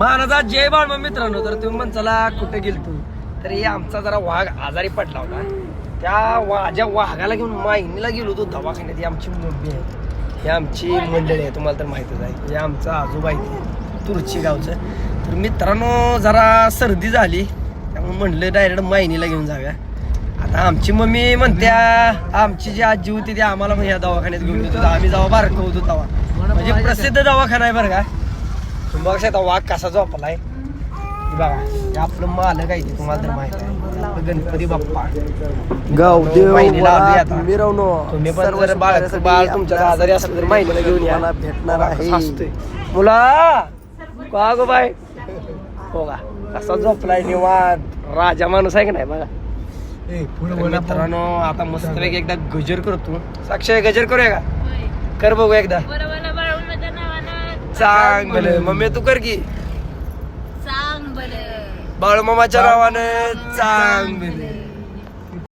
महाराजा जय बाळ मित्रांनो. तर तुम्ही म्हणताला कुठे गेलतो तर हे आमचा जरा वाघ आजारी पडला होता. त्या माझ्या वाघाला घेऊन माहिनीला गेलो होतो दवाखान्यात. ही आमची मम्मी आहे, ही आमची मंडळी आहे, तुम्हाला तर माहितच आहे. हे आमचा आजोबा आहे तुरची गावचं. तर मित्रांनो जरा सर्दी झाली त्यामुळे म्हणलं डायरेक्ट माहिनीला घेऊन जाऊया. आता आमची मम्मी म्हणत्या आमची जी आजी होती ती आम्हाला पण ह्या दवाखान्यात घेऊन येत होता. आम्ही जेव्हा बारकं होतो तेव्हा, म्हणजे प्रसिद्ध दवाखाना आहे बरं का. तुम्ही बघा आता वाघ कसा झोपलाय बघा. हे आपलं मालक आहे ते तुम्हाला तर माहित आहे, आपलं गणपती बाप्पा गावदेव मिरवणूक. तुम्ही पण जर बाळ तुमच्या आजारी असलं तर माहितीला घेऊन या, भेटणार आहे. मुला का गो बाय हो का कसा झोपलाय निवांत राजा माणूस आहे का नाही बघा. मित्रांनो आता मस्तपैकी एकदा गजर करतो. साक्षी गजर करूया का? कर बघू एकदा. चांगलं मम्मी तू कर की. बाळूमामाच्या नावानं चांगलं